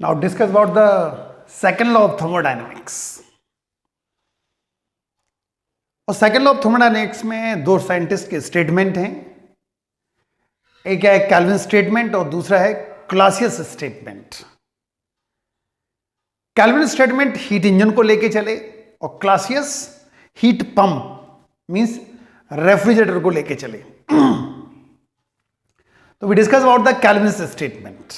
Now discuss about the second law of thermodynamics. और second law of thermodynamics में दो scientist के statement हैं, एक है कैल्विन स्टेटमेंट और दूसरा है Clausius statement. Kelvin statement heat engine को लेके चले और Clausius heat pump means refrigerator को लेके चले। तो we discuss about the Kelvin statement.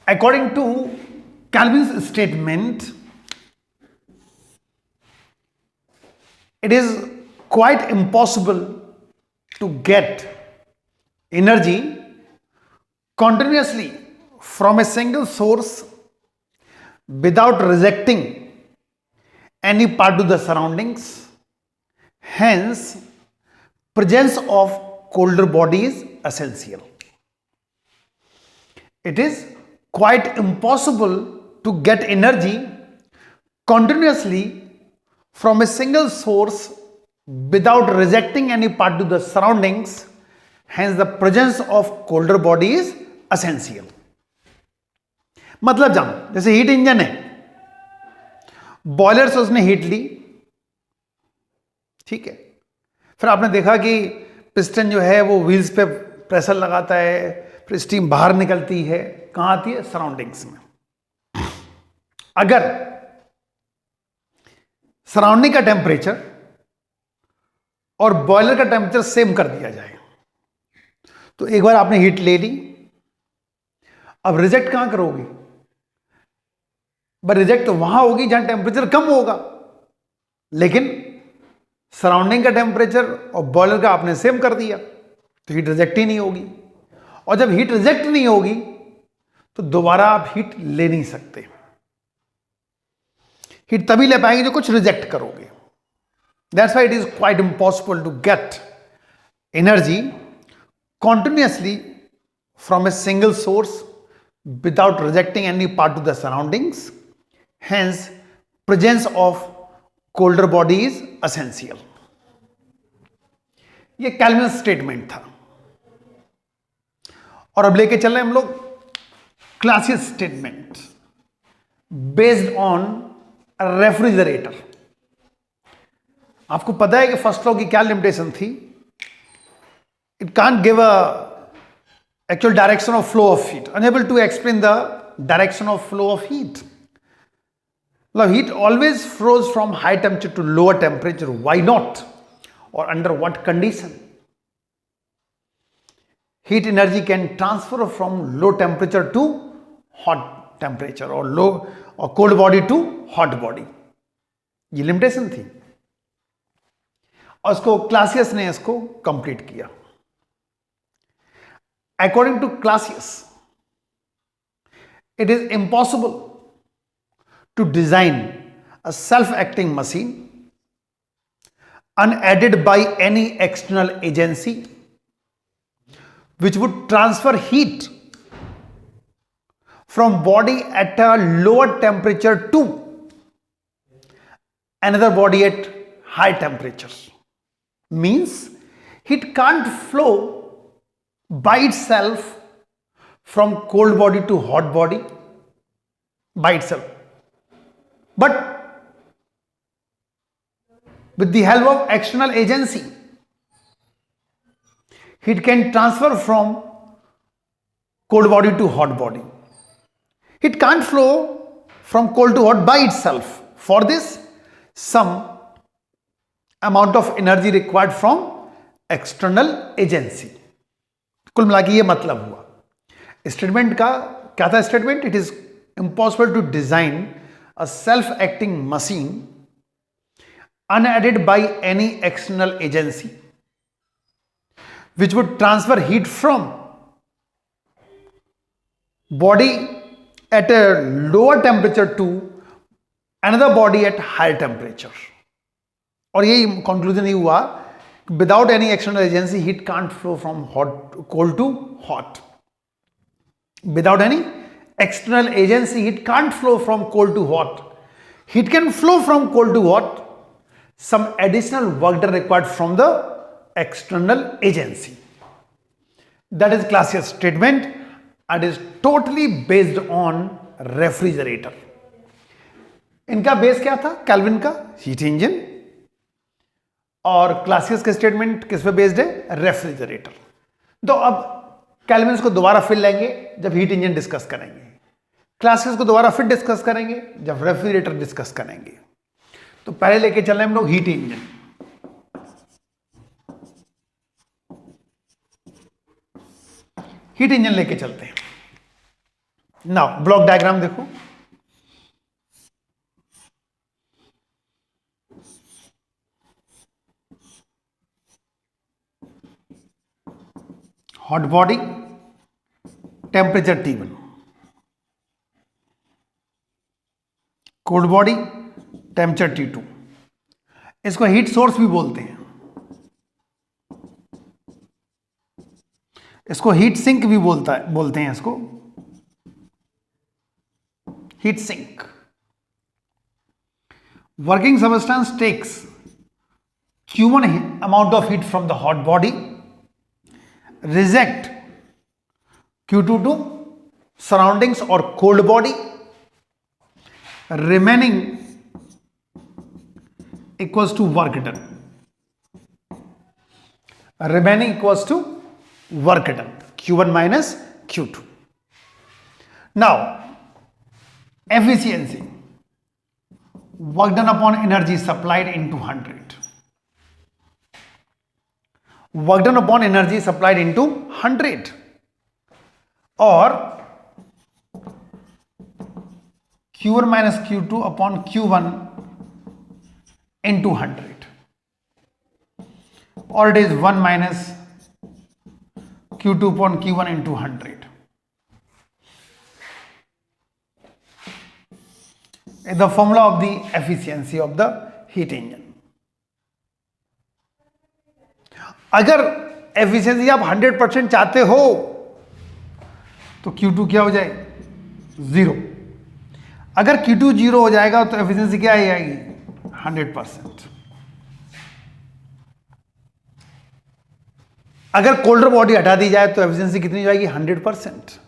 According to Kelvin statement, it is quite impossible to get energy continuously from a single source without rejecting any part of the surroundings. Hence, presence of colder body is essential. It is quite impossible to get energy continuously from a single source without rejecting any part of the surroundings. Hence the presence of colder body is essential. मतलब जानो, जैसे heat engine है, boiler से उसने heat ली, ठीक है, फिर आपने देखा कि पिस्टन जो है वो व्हील्स पे प्रेशर लगाता है, फिर स्टीम बाहर निकलती है, कहां आती है? सराउंडिंग्स में। अगर सराउंडिंग का टेम्परेचर और बॉयलर का टेम्परेचर सेम कर दिया जाए, तो एक बार आपने हीट ले ली, अब रिजेक्ट कहां करोगे? बट रिजेक्ट तो वहां होगी जहां टेम्परेचर कम होगा, लेकिन सराउंडिंग का टेम्परेचर और बॉयलर का आपने सेम कर दिया, तो हीट रिजेक्ट ही नहीं होगी। और जब हीट रिजेक्ट नहीं होगी तो दोबारा आप हीट ले नहीं सकते। हीट तभी ले पाएंगे जो कुछ रिजेक्ट करोगे। That's why it is quite impossible to get energy continuously from a single source without rejecting any part of the surroundings. Hence presence of colder body is essential. ये कैल्विन स्टेटमेंट था। और अब लेके चल रहे हैं हम लोग Clausius statement based on refrigerator. आपको पता है कि फर्स्ट लॉ की क्या लिमिटेशन थी? It can't give a actual direction of flow of heat, unable to explain the direction of flow of heat. मतलब heat always flows from high temperature to lower temperature, why not, और under what condition? Heat energy can transfer from low temperature to hot temperature और low और cold body to hot body. ये limitation थी और इसको Clausius ने इसको complete किया। According to Clausius, it is impossible to design a self acting machine unaided by any external agency which would transfer heat from body at a lower temperature to another body at high temperatures. Means heat can't flow by itself from cold body to hot body by itself, but with the help of external agency, heat can transfer from cold body to hot body. It can't flow from cold to hot by itself. For this, some amount of energy required from external agency. कुल मिला के ये मतलब हुआ statement का। क्या था statement? It is impossible to design a self acting machine unaided by any external agency which would transfer heat from body at a lower temperature to another body at higher temperature. और यही conclusion ही हुआ, without any external agency heat can't flow from cold to hot. Without any external agency heat can't flow from cold to hot. Heat can flow from cold to hot. Some additional work done required from the external agency. That is Clausius statement. It is totally based on refrigerator. इनका base क्या था? Kelvin का heat engine, और Clausius का statement किस पे based है? Refrigerator. तो अब केल्विन को दोबारा फिर लेंगे जब हीट इंजन डिस्कस करेंगे, क्लासियस को दोबारा फिर डिस्कस करेंगे जब रेफ्रिजरेटर डिस्कस करेंगे। तो पहले लेके चल रहे हैं हम लोग हीट इंजन। हीट इंजन लेके चलते हैं। नाउ ब्लॉक डायग्राम देखो। Hot body, temperature T1, cold body, temperature T2। इसको हीट सोर्स भी बोलते हैं, इसको हीट सिंक भी बोलते हैं इसको heat sink. Working substance takes Q1 amount of heat from the hot body, reject Q2 to surroundings or cold body, remaining equals to work done. Remaining equals to work done, Q1 minus Q2. Now, efficiency, work done upon energy supplied into 100. Work done upon energy supplied into 100, or Q1 minus Q2 upon Q1 into 100, or it is 1 minus Q2 upon Q1 into 100. Is the formula of the efficiency of the heat engine. अगर efficiency आप 100% चाहते हो तो Q2 क्या हो जाए? 0। अगर Q2 0 हो जाएगा तो एफिशिएंसी क्या आएगी? 100%। अगर कोल्डर बॉडी हटा दी जाए तो एफिशिएंसी कितनी हो जाएगी? 100%।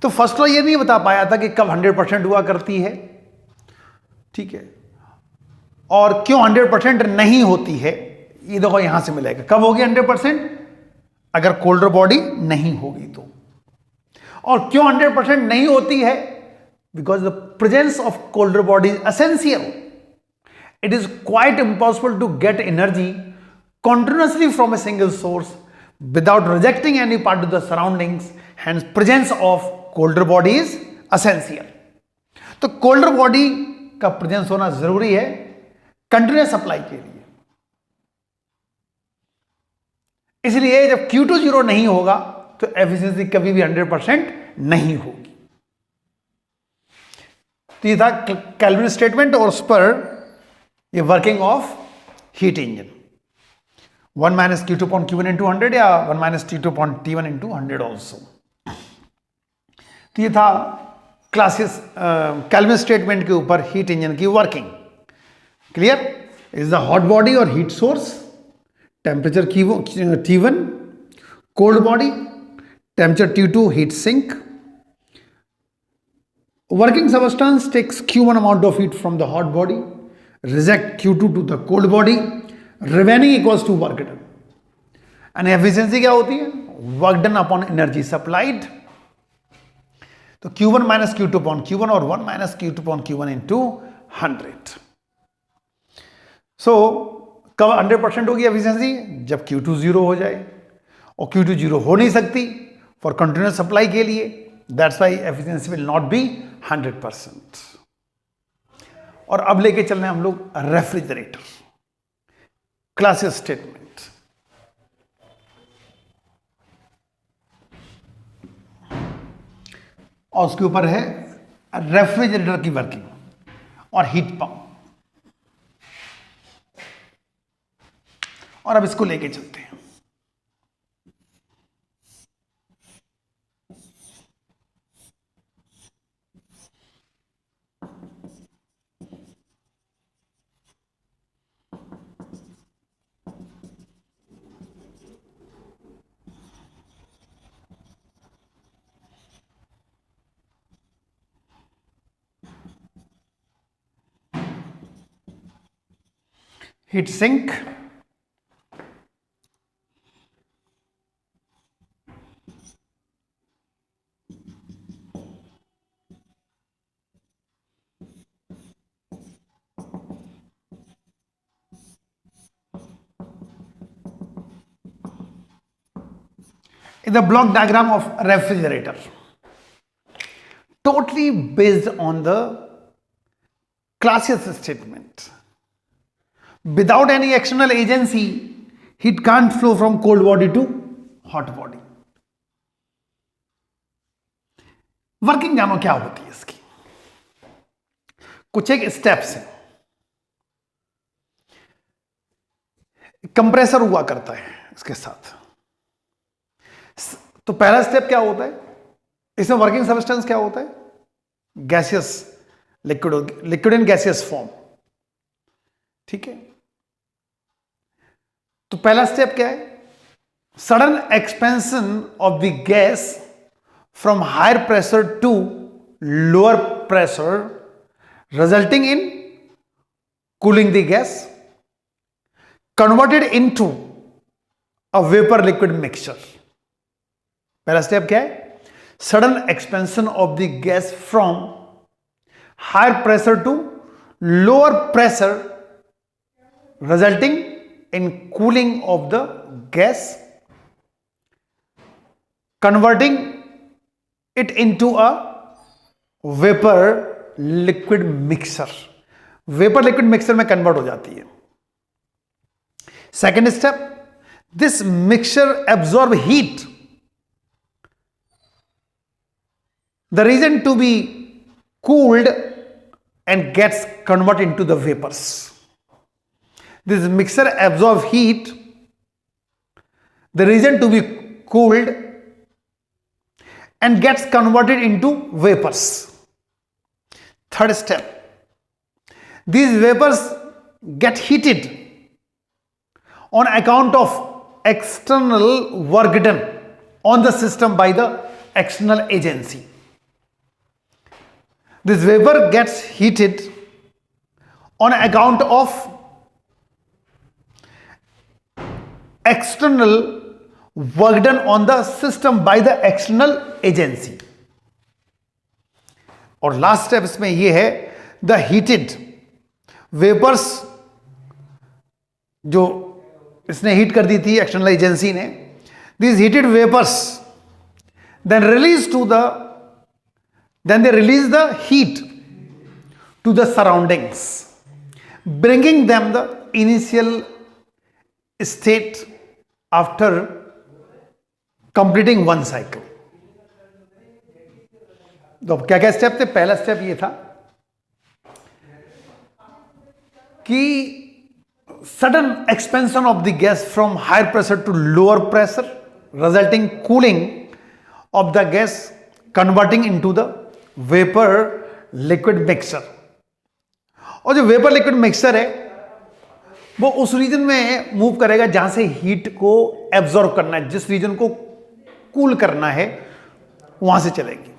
तो फर्स्ट लॉ ये नहीं बता पाया था कि कब 100% हुआ करती है, ठीक है, और क्यों 100% नहीं होती है। ये देखो यहां से मिलेगा कब होगी 100%? अगर कोल्डर बॉडी नहीं होगी तो। और क्यों 100% नहीं होती है? Because the presence of colder body is essential. It is quite impossible to get energy continuously from a single source without rejecting any part of the surroundings. Hence presence of colder body is essential. तो colder body का presence होना जरूरी है continuous supply के लिए। इसलिए जब Q2 0 नहीं होगा तो एफिशिएंसी कभी भी 100% नहीं होगी। तो ये था केल्विन स्टेटमेंट और उस पर ये working of heat engine. 1 minus Q2 upon Q1 into 100 या 1 minus T2 upon T1 into 100 also. तो ये था क्लासिस केल्विन स्टेटमेंट के ऊपर हीट इंजन की working. Clear? Is the hot body और heat source, temperature T1, cold body, temperature T2, heat sink. Working substance takes Q1 amount of heat from the hot body, reject Q2 to the cold body, remaining equals to work done. And efficiency क्या होती है? Work done upon energy supplied. तो Q1 minus Q2 upon Q1 और 1 minus Q2 upon Q1 into 100। सो कब 100% होगी efficiency? जब Q2 0 हो जाए, और Q2 0 हो नहीं सकती फॉर कंटिन्यूस सप्लाई के लिए। That's why efficiency will not be 100%। और अब लेके चल रहे हैं हम लोग रेफ्रिजरेटर, क्लासिस स्टेटमेंट। और उसके ऊपर है रेफ्रिजरेटर की वर्किंग और हीट पंप। और अब इसको लेके चलते हैं। heat sink, in the block diagram of refrigerator, totally based on the Clausius statement. Without any external agency, heat can't flow from cold body to hot body. Working जानो क्या होती है इसकी, कुछ एक स्टेप्स हैं. कंप्रेसर हुआ करता है इसके साथ. तो पहला स्टेप क्या होता है, इसमें वर्किंग सब्सटेंस क्या होता है, gaseous liquid in gaseous form. ठीक है, तो पहला स्टेप क्या है, sudden expansion of the gas from higher pressure to lower pressure resulting in cooling the gas converted into a vapour liquid mixture. पहला स्टेप क्या है, sudden expansion of the gas from higher pressure to lower pressure resulting in cooling of the gas, converting it into a vapor liquid mixer. Vapor liquid mixer में convert हो जाती है. Second step, this mixture absorb heat. The reason to be cooled and gets converted into the vapors. This mixture absorbs heat, the reason to be cooled and gets converted into vapors. Third step, these vapors get heated on account of external work done on the system by the external agency. This vapor gets heated on account of external work done on the system by the external agency. और last step इसमें यह है, the heated vapours जो इसने heat कर दी थी external agency ने, these heated vapors then they release the heat to the surroundings, bringing them the initial state after completing one cycle. तो क्या क्या स्टेप थे, पहला स्टेप ये था कि sudden expansion of the gas from higher pressure to lower pressure resulting cooling of the gas converting into the vapor liquid mixture. और जो वेपर लिक्विड मिक्सचर है वो उस रीजन में मूव करेगा जहां से हीट को एब्जॉर्ब करना है, जिस रीजन को कूल करना है वहां से चलेगी.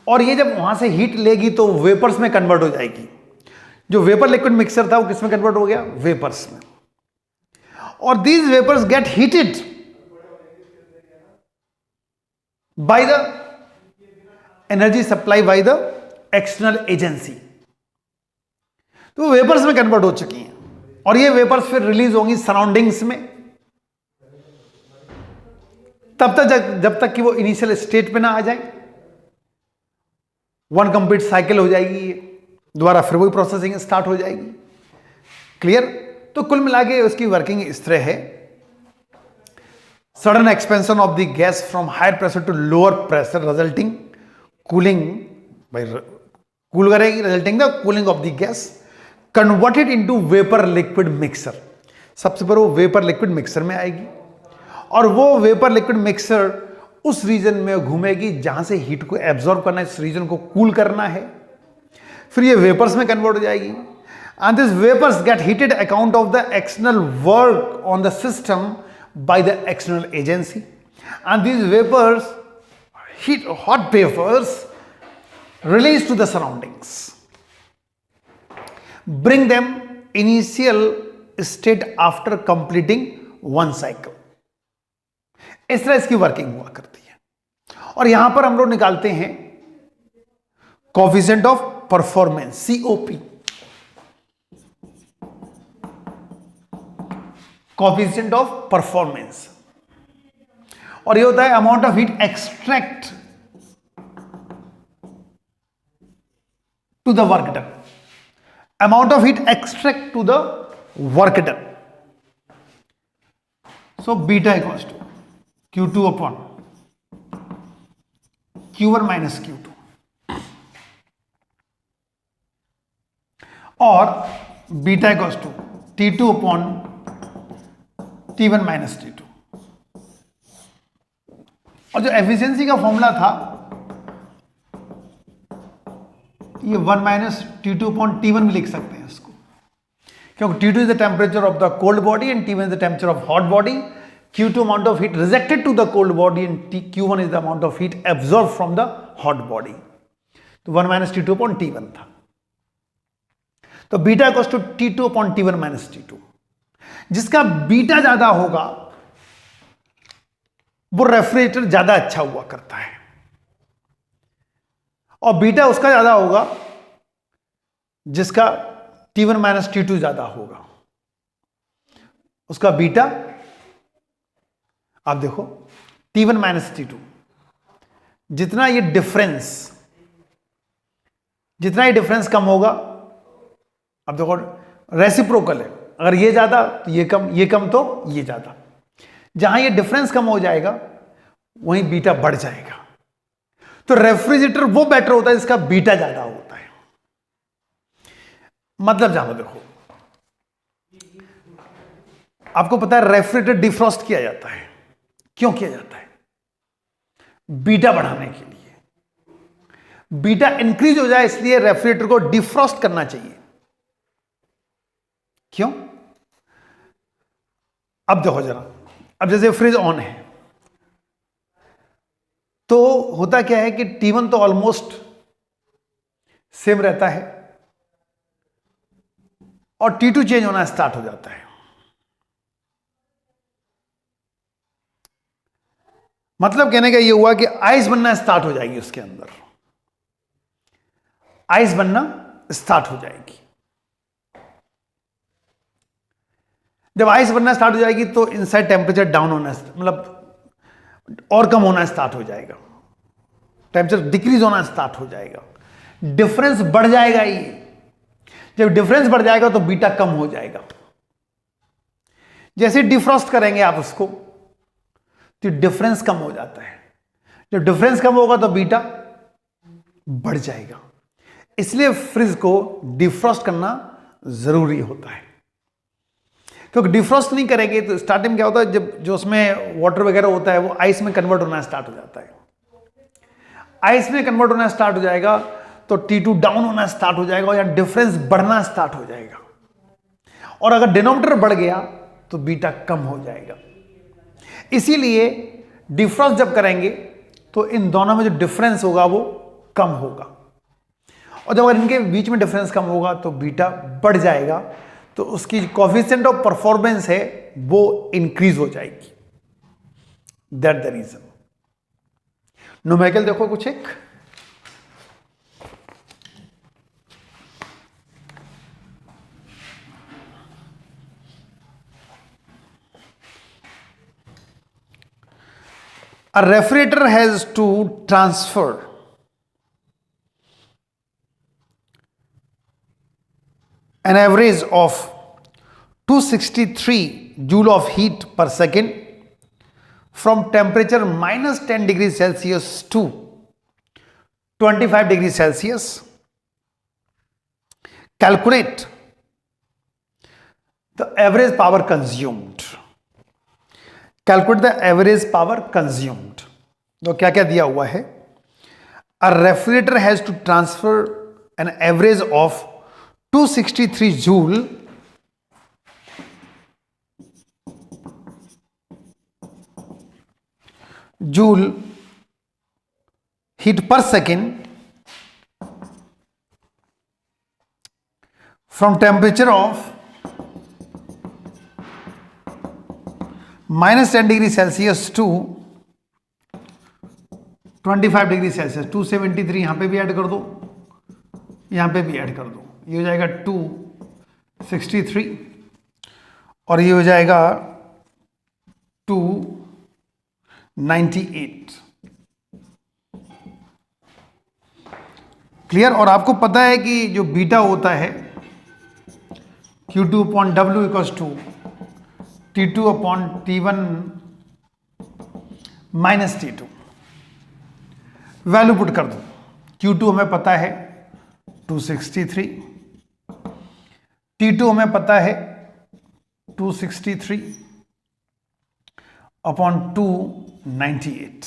और ये जब वहां से हीट लेगी तो वेपर्स में कन्वर्ट हो जाएगी. जो वेपर लिक्विड मिक्सचर था वो किस में कन्वर्ट हो गया, वेपर्स में. और these vapours get heated by the energy supply by the external agency. तो वेपर्स में कन्वर्ट हो चुकी हैं और ये वेपर्स फिर रिलीज होंगी सराउंडिंग्स में, तब तक जब तक कि वो इनिशियल स्टेट पे ना आ जाए. वन कंप्लीट साइकिल हो जाएगी, दोबारा फिर वही प्रोसेसिंग स्टार्ट हो जाएगी. क्लियर. तो कुल मिला के उसकी वर्किंग इस तरह है, sudden expansion of the gas from higher pressure to lower pressure resulting cooling by cool करेगी, resulting the cooling of the gas converted into vapour liquid mixer. सबसे पहले वो वेपर लिक्विड मिक्सर में आएगी और वो वेपर लिक्विड मिक्सर उस reason में घूमेगी जहां से हीट को एब्जॉर्ब करना है, इस रीजन को कूल करना है. फिर ये वेपर्स में कन्वर्ट हो जाएगी and this vapours get heated account of the external work on the system by the external agency. And these vapours heat hot vapours release to the surroundings, bring them initial state after completing one cycle. इस तरह इसकी working हुआ करती है। और यहां पर हम लोग निकालते हैं coefficient of performance, COP, coefficient of performance. और ये होता है amount of heat extract to the work done, amount of heat extract to the work done. So beta equals to Q2 upon Q1 minus Q2, और beta equals to T2 upon T1 minus T2। और जो efficiency का formula था ये 1 minus T2 upon T1 भी लिख सकते हैं इसको, क्योंकि T2 is the temperature of the cold body and T1 is the temperature of hot body. Q2 amount of heat rejected to the cold body and Q1 is the amount of heat absorbed from the hot body. तो 1 minus T2 upon T1 था। तो beta equals to T2 upon T1 minus T2। जिसका beta ज्यादा होगा वो refrigerator ज्यादा अच्छा हुआ करता है, और बीटा उसका ज्यादा होगा जिसका T1 minus T2 ज्यादा होगा, उसका बीटा। आप देखो T1 माइनस T2, जितना ये डिफरेंस कम होगा, अब देखो रेसिप्रोकल है, अगर ये ज्यादा तो ये कम, ये कम तो ये ज्यादा। जहां ये डिफरेंस कम हो जाएगा वहीं बीटा बढ़ जाएगा। तो रेफ्रिजरेटर वो बेटर होता है जिसका बीटा ज्यादा होता है। मतलब जानो, देखो आपको पता है रेफ्रिजरेटर डिफ्रॉस्ट किया जाता है। क्यों किया जाता है? बीटा बढ़ाने के लिए। बीटा इंक्रीज हो जाए इसलिए रेफ्रिजरेटर को डिफ्रॉस्ट करना चाहिए। क्यों? अब देखो जरा, अब जैसे फ्रिज ऑन है तो होता क्या है कि T1 तो ऑलमोस्ट सेम रहता है और T2 चेंज होना स्टार्ट हो जाता है। मतलब कहने का ये हुआ कि आइस बनना स्टार्ट हो जाएगी, उसके अंदर आइस बनना स्टार्ट हो जाएगी। जब आइस बनना स्टार्ट हो जाएगी तो इनसाइड टेम्परेचर डाउन होना, मतलब और कम होना स्टार्ट हो जाएगा, टेम्परेचर डिक्रीज होना स्टार्ट हो जाएगा, डिफरेंस बढ़ जाएगा। ये जब डिफरेंस बढ़ जाएगा तो बीटा कम हो जाएगा। जैसे डिफ्रॉस्ट करेंगे आप उसको तो डिफरेंस कम हो जाता है। जब डिफरेंस कम होगा तो बीटा बढ़ जाएगा। इसलिए फ्रिज को डिफ्रॉस्ट करना जरूरी होता है, क्योंकि डिफ्रॉस्ट नहीं करेंगे तो स्टार्टिंग में क्या होता है, जब जो उसमें वाटर वगैरह होता है वो आइस में कन्वर्ट होना स्टार्ट हो जाता है। आइस में कन्वर्ट होना स्टार्ट हो जाएगा तो T2 डाउन होना स्टार्ट हो जाएगा और या डिफरेंस बढ़ना स्टार्ट हो जाएगा। और अगर डिनोमिनेटर बढ़ गया तो बीटा कम हो जाएगा। इसीलिए डिफ्रॉस्ट जब करेंगे तो इन दोनों में जो डिफरेंस होगा वो कम होगा, और जब अगर इनके बीच में डिफरेंस कम होगा तो बीटा बढ़ जाएगा, तो उसकी कोएफिशिएंट ऑफ परफॉर्मेंस है वो इंक्रीज हो जाएगी। That the reason. न्यूमेरिकल देखो कुछ एक, a refrigerator has to transfer an average of 263 joule of heat per second from temperature minus 10 degrees Celsius to 25 degrees Celsius. Calculate the average power consumed. Calculate the average power consumed. तो क्या क्या दिया हुआ है? A refrigerator has to transfer an average of 263 joule heat per second from temperature of -10 degree Celsius to 25 degree Celsius, 273 यहां पे भी add कर दो, यहां पे भी ऐड कर दो, ये हो जाएगा 263 और ये हो जाएगा 298। क्लियर। और आपको पता है कि जो बीटा होता है Q2 upon W equals to T2 upon T1 minus T2। Value put कर दो। Q2 हमें पता है 263, T2 हमें पता है 263 upon 298।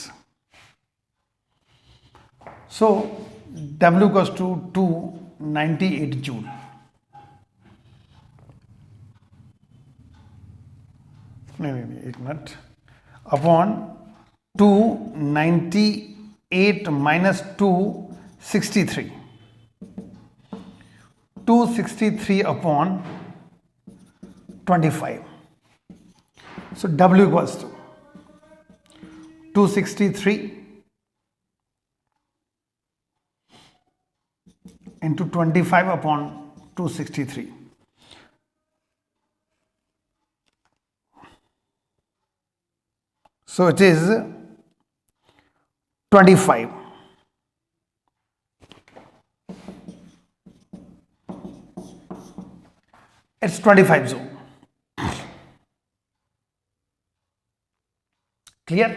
So W equals to 298 joule. नहीं, एक minute, upon 298 minus 263, 263 upon 25। So W equals to 263 into 25 upon 263. So it is 25. It's 25 joule. Clear?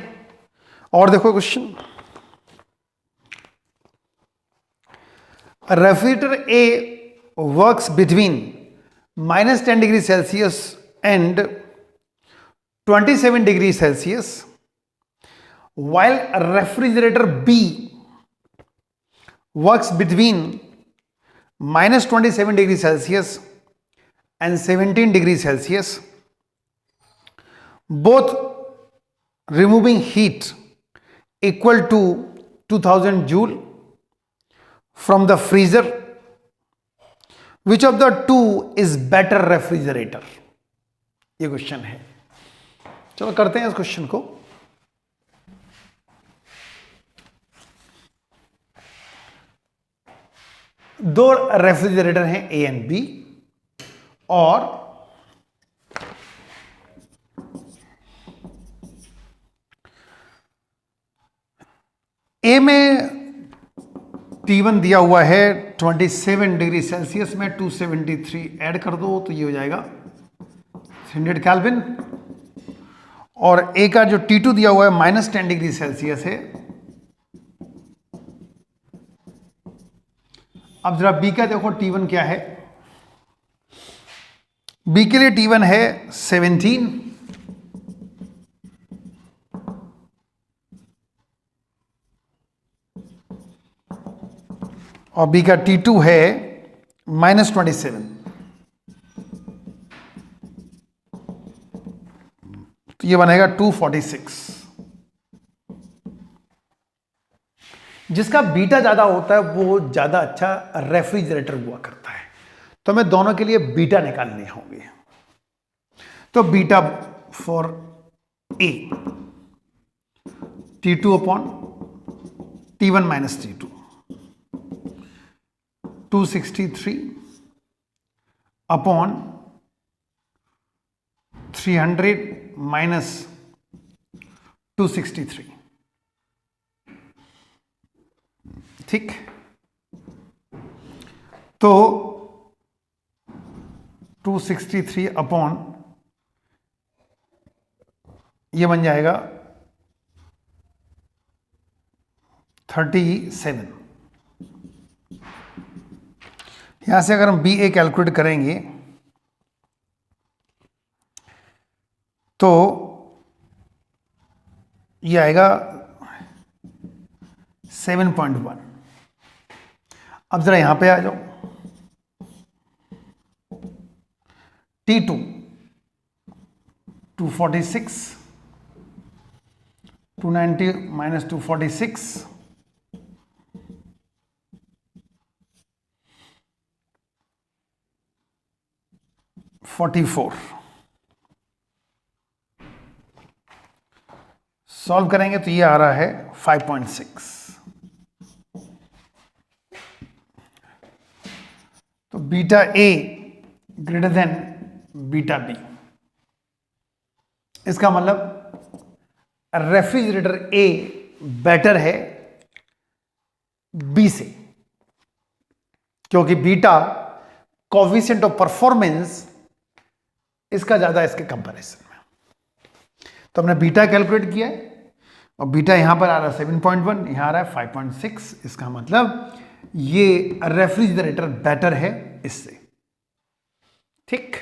और देखो question, a refrigerator A works between -10 degree Celsius and 27 degree Celsius, while a refrigerator B works between -27 degree Celsius and 17 degree Celsius, both removing heat equal to 2000 joule from the freezer. Which of the two is better refrigerator? ये question है। चलो करते हैं इस question को। दो refrigerator हैं A and B, और ए में T1 दिया हुआ है 27 डिग्री सेल्सियस में, 273 ऐड कर दो तो ये हो जाएगा 100 केल्विन। और ए का जो T2 दिया हुआ है -10 डिग्री सेल्सियस है। अब जरा बी का देखो T1 क्या है। बी के लिए T1 है 17, और बी का T2 है -27, तो ये बनेगा 246। जिसका बीटा ज्यादा होता है वो ज्यादा अच्छा रेफ्रिजरेटर हुआ करता है। तो हमें दोनों के लिए बीटा निकालने होंगे। तो beta for a T2 upon T1 minus T2, 263 upon 300 minus 263। ठीक, तो 263 अपॉन ये बन जाएगा 37। यहां से अगर हम बी ए कैलकुलेट करेंगे तो ये आएगा 7.1। अब जरा यहां पे आ जाओ। T2 246, 290 minus 246, 44। सॉल्व करेंगे तो ये आ रहा है 5.6। तो beta A greater than beta B, इसका मतलब रेफ्रिजरेटर ए बेटर है बी से, क्योंकि बीटा कोएफिशिएंट ऑफ परफॉर्मेंस इसका ज्यादा है इसके कंपैरिजन में। तो हमने बीटा कैलकुलेट किया है और बीटा यहां पर आ रहा है 7.1, यहां आ रहा है 5.6। इसका मतलब ये रेफ्रिजरेटर बेटर है इससे। ठीक।